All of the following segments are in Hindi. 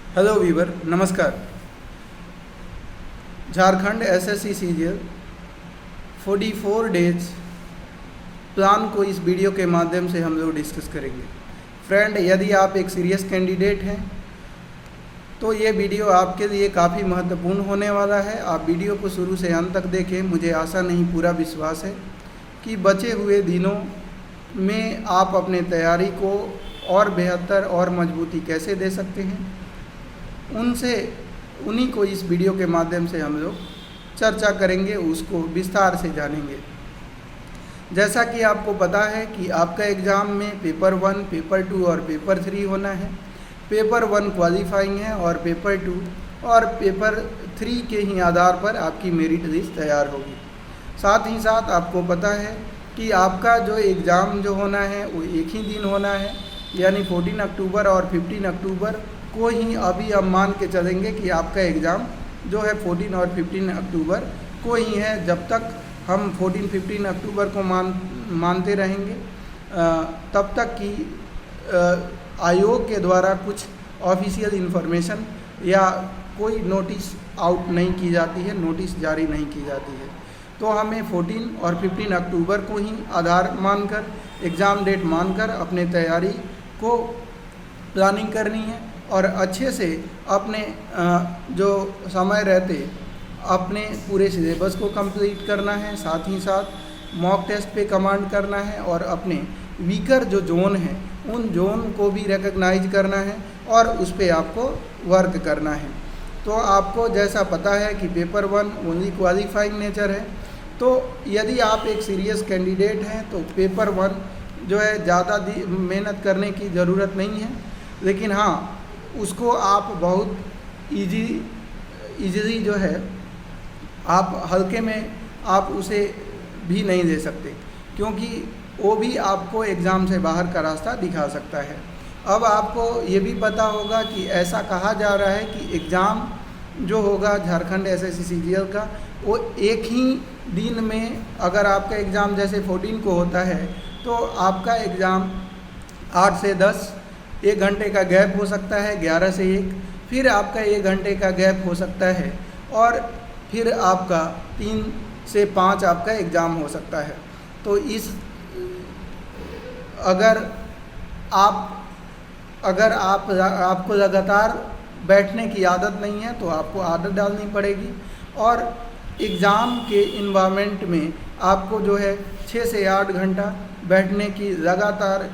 हेलो वीवर, नमस्कार। Jharkhand SSC CGL 44 days plan को इस वीडियो के माध्यम से हम लोग डिस्कस करेंगे। फ्रेंड, यदि आप एक सीरियस कैंडिडेट हैं तो ये वीडियो आपके लिए काफ़ी महत्वपूर्ण होने वाला है। आप वीडियो को शुरू से अंत तक देखें। मुझे आशा नहीं, पूरा विश्वास है कि बचे हुए दिनों में आप अपने तैयारी को और बेहतर और मजबूती कैसे दे सकते हैं, उन्हीं को इस वीडियो के माध्यम से हम लोग चर्चा करेंगे, उसको विस्तार से जानेंगे। जैसा कि आपको पता है कि आपका एग्ज़ाम में पेपर 1, पेपर 2 और पेपर 3 होना है। पेपर 1 क्वालिफाइंग है और पेपर 2 और पेपर 3 के ही आधार पर आपकी मेरिट लिस्ट तैयार होगी। साथ ही साथ आपको पता है कि आपका जो एग्ज़ाम जो होना है वो एक ही दिन होना है, यानी 14 अक्टूबर और 15 अक्टूबर को ही अभी हम मान के चलेंगे कि आपका एग्ज़ाम जो है 14 और 15 अक्टूबर को ही है। जब तक हम 14-15 अक्टूबर को मानते रहेंगे तब तक कि आयोग के द्वारा कुछ ऑफिशियल इन्फॉर्मेशन या कोई नोटिस आउट नहीं की जाती है, नोटिस जारी नहीं की जाती है। तो हमें 14 और 15 अक्टूबर को ही आधार मानकर, एग्ज़ाम डेट मानकर अपने तैयारी को प्लानिंग करनी है और अच्छे से अपने जो समय रहते अपने पूरे सिलेबस को कंप्लीट करना है। साथ ही साथ मॉक टेस्ट पे कमांड करना है और अपने वीकर जो जोन है उन जोन को भी रिकग्नाइज करना है और उस पर आपको वर्क करना है। तो आपको जैसा पता है कि पेपर 1 ओनली क्वालिफाइंग नेचर है, तो यदि आप एक सीरियस कैंडिडेट हैं तो पेपर 1 जो है ज़्यादा मेहनत करने की ज़रूरत नहीं है, लेकिन हाँ उसको आप बहुत इजीली जो है आप हल्के में आप उसे भी नहीं ले सकते, क्योंकि वो भी आपको एग्ज़ाम से बाहर का रास्ता दिखा सकता है। अब आपको ये भी पता होगा कि ऐसा कहा जा रहा है कि एग्ज़ाम जो होगा झारखंड एसएससी सीजीएल का वो एक ही दिन में, अगर आपका एग्ज़ाम जैसे 14 को होता है तो आपका एग्ज़ाम 8 से 10 1 घंटे का गैप हो सकता है, 11 से 1 फिर आपका 1 घंटे का गैप हो सकता है और फिर आपका 3 से 5 आपका एग्ज़ाम हो सकता है। तो अगर आपको लगातार बैठने की आदत नहीं है तो आपको आदत डालनी पड़ेगी और एग्ज़ाम के इन्वायरमेंट में आपको जो है 6 से 8 घंटा बैठने की लगातार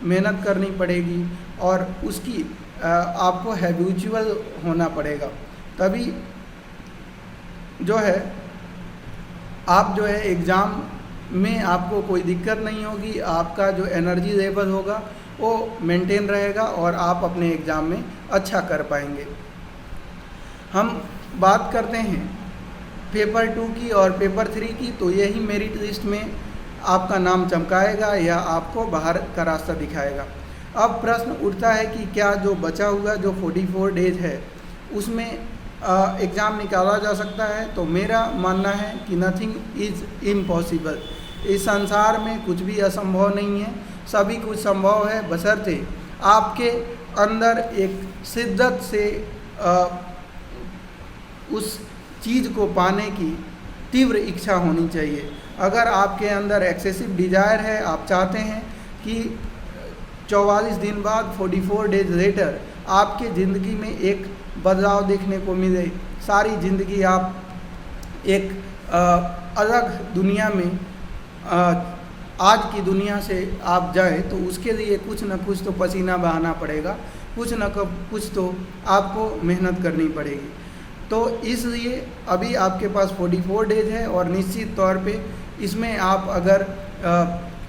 मेहनत करनी पड़ेगी और उसकी आपको हैबिचुअल होना पड़ेगा। तभी जो है आप जो है एग्ज़ाम में आपको कोई दिक्कत नहीं होगी, आपका जो एनर्जी लेवल होगा वो मेंटेन रहेगा और आप अपने एग्ज़ाम में अच्छा कर पाएंगे। हम बात करते हैं पेपर 2 की और पेपर 3 की, तो यही मेरिट लिस्ट में आपका नाम चमकाएगा या आपको बाहर का रास्ता दिखाएगा। अब प्रश्न उठता है कि क्या जो बचा हुआ जो 44 डेज है उसमें एग्ज़ाम निकाला जा सकता है? तो मेरा मानना है कि नथिंग इज़ इम्पॉसिबल। इस संसार में कुछ भी असंभव नहीं है, सभी कुछ संभव है, बशर्ते आपके अंदर एक शिद्दत से उस चीज़ को पाने की तीव्र इच्छा होनी चाहिए। अगर आपके अंदर एक्सेसिव डिज़ायर है, आप चाहते हैं कि 44 दिन बाद 44 डेज लेटर आपके ज़िंदगी में एक बदलाव देखने को मिले, सारी ज़िंदगी आप एक अलग दुनिया में आज की दुनिया से आप जाए, तो उसके लिए कुछ न कुछ तो पसीना बहाना पड़ेगा, कुछ न कुछ तो आपको मेहनत करनी पड़ेगी। तो इसलिए अभी आपके पास 44 डेज है और निश्चित तौर पे इसमें आप अगर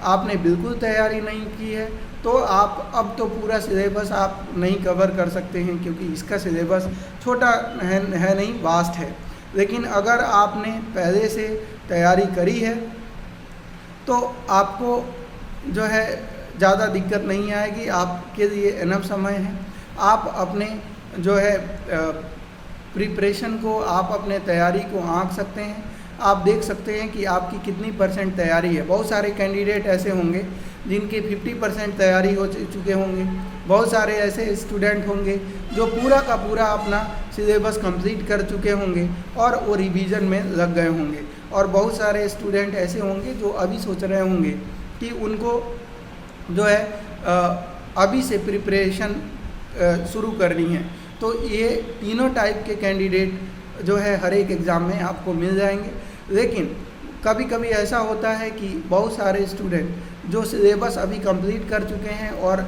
आपने बिल्कुल तैयारी नहीं की है तो आप अब तो पूरा सिलेबस आप नहीं कवर कर सकते हैं, क्योंकि इसका सिलेबस छोटा है नहीं, वास्ट है। लेकिन अगर आपने पहले से तैयारी करी है तो आपको जो है ज़्यादा दिक्कत नहीं आएगी, आपके लिए इनफ समय है। आप अपने जो है प्रिपरेशन को, आप अपने तैयारी को आंक सकते हैं। आप देख सकते हैं कि आपकी कितनी % तैयारी है। बहुत सारे कैंडिडेट ऐसे होंगे जिनके 50% तैयारी हो चुके होंगे, बहुत सारे ऐसे स्टूडेंट होंगे जो पूरा का पूरा अपना सिलेबस कंप्लीट कर चुके होंगे और वो रिवीजन में लग गए होंगे, और बहुत सारे स्टूडेंट ऐसे होंगे जो अभी सोच रहे होंगे कि उनको जो है अभी से प्रिपरेशन शुरू करनी है। तो ये तीनों टाइप के कैंडिडेट जो है हर एक एग्ज़ाम में आपको मिल जाएंगे। लेकिन कभी कभी ऐसा होता है कि बहुत सारे स्टूडेंट जो सिलेबस अभी कंप्लीट कर चुके हैं और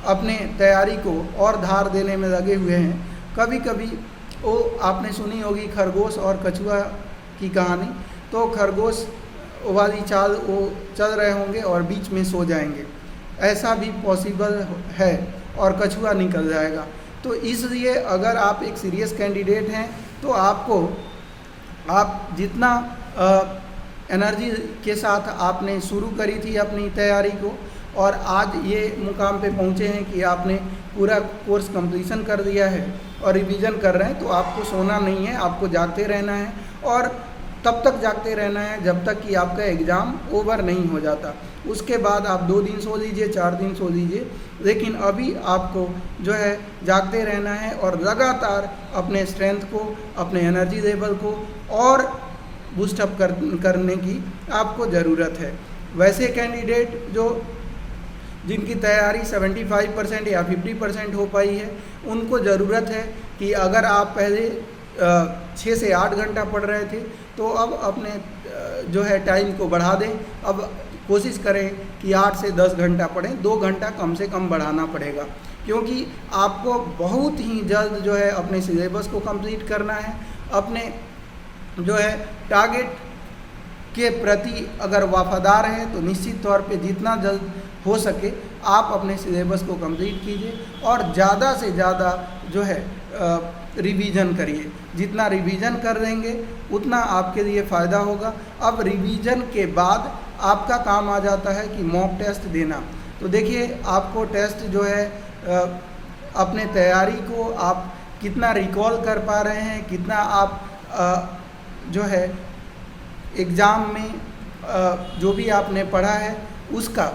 अपने तैयारी को और धार देने में लगे हुए हैं, कभी कभी वो आपने सुनी होगी खरगोश और कछुआ की कहानी, तो खरगोश वाली चाल वो चल रहे होंगे और बीच में सो जाएंगे, ऐसा भी पॉसिबल है और कछुआ निकल जाएगा। तो इसलिए अगर आप एक सीरियस कैंडिडेट हैं तो आप जितना एनर्जी के साथ आपने शुरू करी थी अपनी तैयारी को और आज ये मुकाम पे पहुँचे हैं कि आपने पूरा कोर्स कंप्लीशन कर दिया है और रिवीजन कर रहे हैं, तो आपको सोना नहीं है, आपको जागते रहना है और तब तक जागते रहना है जब तक कि आपका एग्ज़ाम ओवर नहीं हो जाता। उसके बाद आप 2 दिन सो लीजिए, 4 दिन सो लीजिए, लेकिन अभी आपको जो है जागते रहना है और लगातार अपने स्ट्रेंथ को, अपने एनर्जी लेवल को और बूस्टअप करने की आपको ज़रूरत है। वैसे कैंडिडेट जिनकी तैयारी 75% या 50% हो पाई है, उनको ज़रूरत है कि अगर आप पहले 6 से 8 घंटा पढ़ रहे थे तो अब अपने जो है टाइम को बढ़ा दें। अब कोशिश करें कि 8 से 10 घंटा पढ़ें, 2 घंटा कम से कम बढ़ाना पड़ेगा, क्योंकि आपको बहुत ही जल्द जो है अपने सिलेबस को कंप्लीट करना है। अपने जो है टारगेट के प्रति अगर वफादार हैं तो निश्चित तौर पे जितना जल्द हो सके आप अपने सिलेबस को कंप्लीट कीजिए और ज़्यादा से ज़्यादा जो है रिवीजन करिए। जितना रिवीजन कर देंगे उतना आपके लिए फ़ायदा होगा। अब रिवीजन के बाद आपका काम आ जाता है कि मॉक टेस्ट देना। तो देखिए, आपको टेस्ट जो है अपने तैयारी को आप कितना रिकॉल कर पा रहे हैं, कितना आप जो है एग्ज़ाम में जो भी आपने पढ़ा है उसका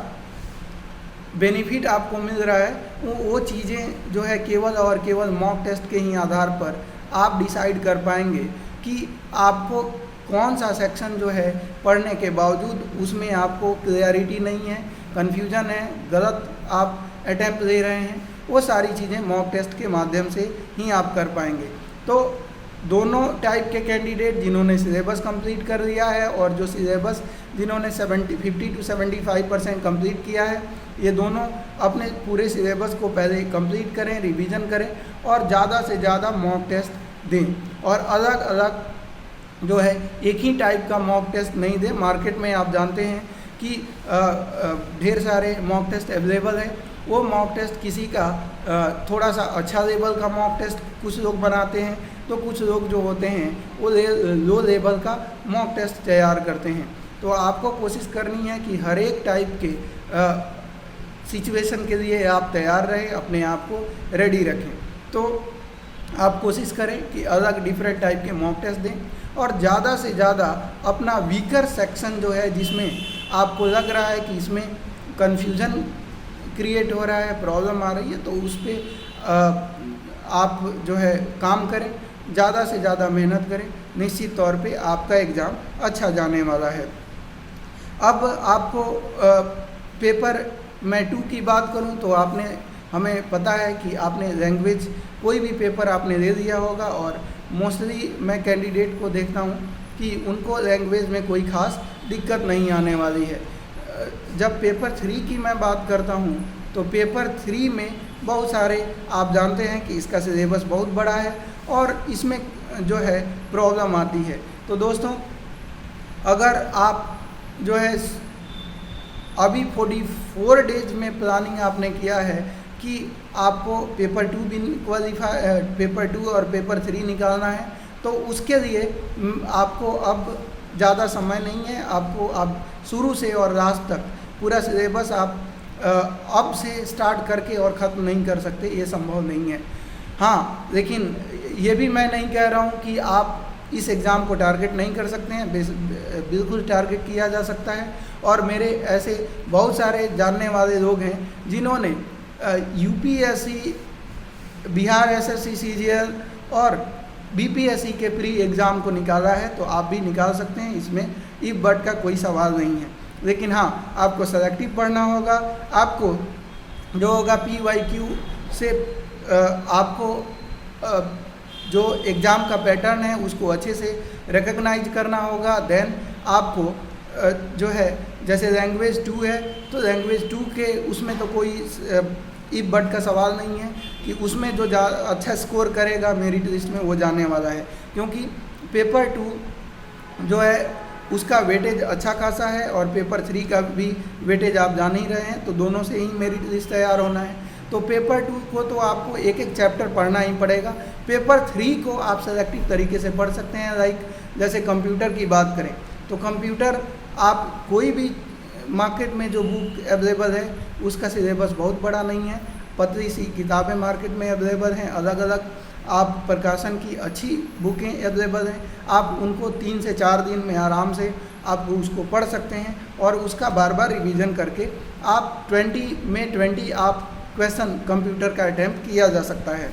बेनिफिट आपको मिल रहा है, वो चीज़ें जो है केवल और केवल मॉक टेस्ट के ही आधार पर आप डिसाइड कर पाएंगे कि आपको कौन सा सेक्शन जो है पढ़ने के बावजूद उसमें आपको क्लियरिटी नहीं है, कन्फ्यूजन है, गलत आप अटैम्प्ट दे रहे हैं, वो सारी चीज़ें मॉक टेस्ट के माध्यम से ही आप कर पाएंगे। तो दोनों टाइप के कैंडिडेट जिन्होंने सिलेबस कंप्लीट कर दिया है और जो सिलेबस जिन्होंने 50 to 75% कंप्लीट किया है, ये दोनों अपने पूरे सिलेबस को पहले कंप्लीट करें, रिवीजन करें और ज़्यादा से ज़्यादा मॉक टेस्ट दें। और अलग अलग जो है एक ही टाइप का मॉक टेस्ट नहीं दें। मार्केट में आप जानते हैं कि ढेर सारे मॉक टेस्ट अवेलेबल है। वो मॉक टेस्ट किसी का थोड़ा सा अच्छा लेवल का मॉक टेस्ट कुछ लोग बनाते हैं, तो कुछ लोग जो होते हैं वो लो लेवल का मॉक टेस्ट तैयार करते हैं। तो आपको कोशिश करनी है कि हर एक टाइप के सिचुएशन के लिए आप तैयार रहें, अपने आप को रेडी रखें। तो आप कोशिश करें कि अलग डिफरेंट टाइप के मॉक टेस्ट दें और ज़्यादा से ज़्यादा अपना वीकर सेक्शन जो है, जिसमें आपको लग रहा है कि इसमें कन्फ्यूज़न क्रिएट हो रहा है, प्रॉब्लम आ रही है, तो उस पर आप जो है काम करें, ज़्यादा से ज़्यादा मेहनत करें। निश्चित तौर पे आपका एग्ज़ाम अच्छा जाने वाला है। अब आपको पेपर मैं 2 की बात करूं तो हमें पता है कि आपने लैंग्वेज कोई भी पेपर आपने दे दिया होगा और मोस्टली मैं कैंडिडेट को देखता हूं कि उनको लैंग्वेज में कोई ख़ास दिक्कत नहीं आने वाली है। जब पेपर 3 की मैं बात करता हूं तो पेपर 3 में बहुत सारे आप जानते हैं कि इसका सिलेबस बहुत बड़ा है और इसमें जो है प्रॉब्लम आती है। तो दोस्तों, अगर आप जो है अभी 44 डेज में प्लानिंग आपने किया है कि आपको पेपर 2 भी पेपर 2 और पेपर 3 निकालना है, तो उसके लिए आपको अब ज़्यादा समय नहीं है। आपको अब शुरू से और लास्ट तक पूरा सिलेबस आप अब से स्टार्ट करके और ख़त्म नहीं कर सकते, ये संभव नहीं है। हाँ, लेकिन ये भी मैं नहीं कह रहा हूँ कि आप इस एग्ज़ाम को टारगेट नहीं कर सकते हैं, बिल्कुल टारगेट किया जा सकता है और मेरे ऐसे बहुत सारे जानने वाले लोग हैं जिन्होंने यूपीएससी, बिहार एसएससी सीजीएल और बीपीएससी के प्री एग्ज़ाम को निकाला है, तो आप भी निकाल सकते हैं, इसमें इफ बट का कोई सवाल नहीं है। लेकिन हाँ, आपको सेलेक्टिव पढ़ना होगा, आपको जो होगा PYQ से आपको जो एग्ज़ाम का पैटर्न है उसको अच्छे से रिकग्नाइज करना होगा। देन आपको जो है जैसे लैंग्वेज 2 है, तो लैंग्वेज 2 के उसमें तो कोई इफ बट का सवाल नहीं है कि उसमें जो अच्छा स्कोर करेगा मेरिट लिस्ट में वो जाने वाला है, क्योंकि पेपर 2 जो है उसका वेटेज अच्छा खासा है और पेपर 3 का भी वेटेज आप जान ही रहे हैं, तो दोनों से ही मेरिट लिस्ट तैयार होना है। तो पेपर 2 को तो आपको एक एक चैप्टर पढ़ना ही पड़ेगा। पेपर 3 को आप सेलेक्टिव तरीके से पढ़ सकते हैं। लाइक जैसे कंप्यूटर की बात करें तो कंप्यूटर आप कोई भी मार्केट में जो बुक अवेलेबल है उसका सिलेबस बहुत बड़ा नहीं है, पतली सी किताबें मार्केट में अवेलेबल हैं, अलग अलग आप प्रकाशन की अच्छी बुकें अवेलेबल हैं, आप उनको 3 से 4 दिन में आराम से आप उसको पढ़ सकते हैं और उसका बार बार रिवीजन करके आप 20 आप क्वेश्चन कंप्यूटर का अटैम्प्ट किया जा सकता है।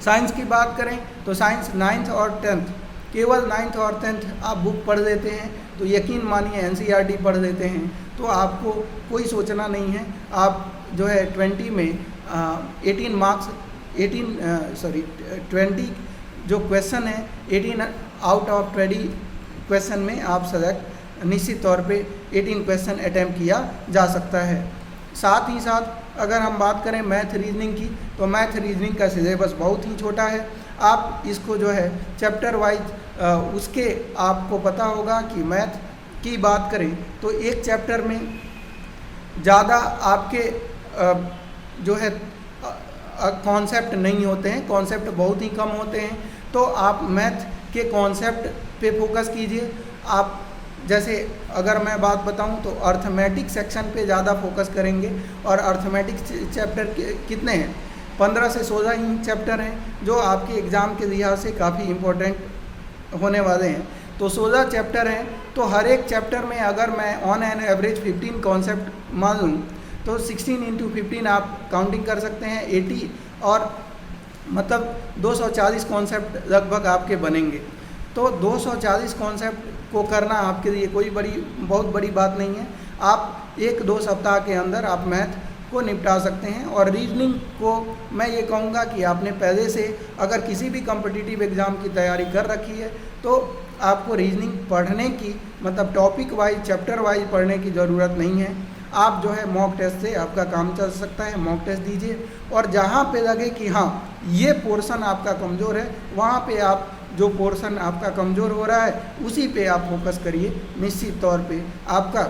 साइंस की बात करें तो साइंस 9th और 10th, केवल 9th और 10th आप बुक पढ़ लेते हैं तो यकीन मानिए NCERT पढ़ लेते हैं तो आपको कोई सोचना नहीं है। आप जो है 20 में 20 जो क्वेश्चन है 18 आउट ऑफ 20 क्वेश्चन में आप सेलेक्ट निश्चित तौर पे 18 क्वेश्चन अटैम्प्ट किया जा सकता है। साथ ही साथ अगर हम बात करें मैथ रीजनिंग की तो मैथ रीजनिंग का सिलेबस बहुत ही छोटा है। आप इसको जो है चैप्टर वाइज उसके आपको पता होगा कि मैथ की बात करें तो एक चैप्टर में ज़्यादा आपके जो है कॉन्सेप्ट नहीं होते हैं, कॉन्सेप्ट बहुत ही कम होते हैं, तो आप मैथ के कॉन्सेप्ट पे फोकस कीजिए। आप जैसे अगर मैं बात बताऊं तो अर्थमेटिक सेक्शन पे ज़्यादा फोकस करेंगे और अर्थमेटिक चैप्टर कितने हैं 15 से 16 ही चैप्टर हैं जो आपके एग्ज़ाम के लिहाज से काफ़ी इम्पोर्टेंट होने वाले हैं। तो 16 चैप्टर हैं, तो हर एक चैप्टर में अगर मैं ऑन एन एवरेज 15 कॉन्सेप्ट मान लूँ तो 16 × 15 आप काउंटिंग कर सकते हैं 80 और मतलब 240 कॉन्सेप्ट लगभग आपके बनेंगे। तो 240 कॉन्सेप्ट को करना आपके लिए कोई बहुत बड़ी बात नहीं है। आप 1-2 सप्ताह के अंदर आप मैथ को निपटा सकते हैं। और रीजनिंग को मैं ये कहूँगा कि आपने पहले से अगर किसी भी कॉम्पिटिटिव एग्ज़ाम की तैयारी कर रखी है तो आपको रीजनिंग पढ़ने की मतलब टॉपिक वाइज चैप्टर वाइज पढ़ने की ज़रूरत नहीं है। आप जो है मॉक टेस्ट से आपका काम चल सकता है, मॉक टेस्ट दीजिए और जहाँ पे लगे कि हाँ ये पोर्शन आपका कमज़ोर है वहाँ पे आप जो पोर्शन आपका कमज़ोर हो रहा है उसी पे आप फोकस करिए। निश्चित तौर पे आपका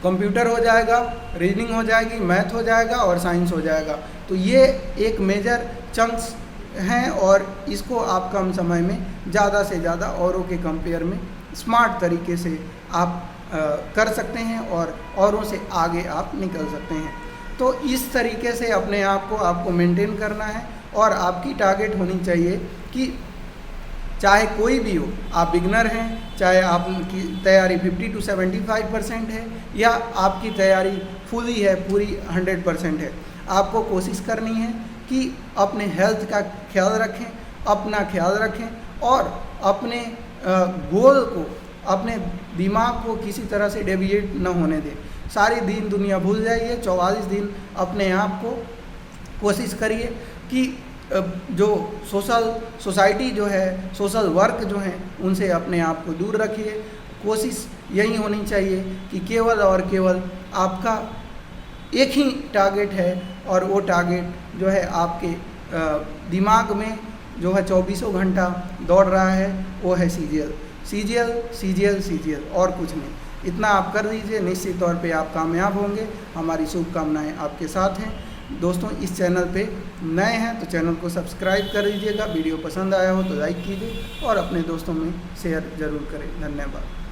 कंप्यूटर हो जाएगा, रीजनिंग हो जाएगी, मैथ हो जाएगा और साइंस हो जाएगा। तो ये एक मेजर चंक्स हैं और इसको आप कम समय में ज़्यादा से ज़्यादा औरों के कंपेयर में स्मार्ट तरीके से आप कर सकते हैं और औरों से आगे आप निकल सकते हैं। तो इस तरीके से अपने आप को आपको मेंटेन करना है और आपकी टारगेट होनी चाहिए कि चाहे कोई भी हो, आप बिगनर हैं, चाहे आपकी तैयारी 50 से 75% है या आपकी तैयारी फुली है, पूरी 100% है, आपको कोशिश करनी है कि अपने हेल्थ का ख्याल रखें, अपना ख्याल रखें और अपने गोल को, अपने दिमाग को किसी तरह से डेविएट न होने दें। सारी दीन दुनिया भूल जाइए, 44 दिन अपने आप को कोशिश करिए कि जो सोसाइटी जो है, सोशल वर्क जो है, उनसे अपने आप को दूर रखिए। कोशिश यही होनी चाहिए कि केवल और केवल आपका एक ही टारगेट है और वो टारगेट जो है आपके दिमाग में जो है 24 घंटा दौड़ रहा है वो है सीजीएल और कुछ नहीं। इतना आप कर लीजिए, निश्चित तौर पे आप कामयाब होंगे। हमारी शुभकामनाएं आपके साथ हैं। दोस्तों, इस चैनल पे नए हैं तो चैनल को सब्सक्राइब कर लीजिएगा। वीडियो पसंद आया हो तो लाइक कीजिए और अपने दोस्तों में शेयर ज़रूर करें। धन्यवाद।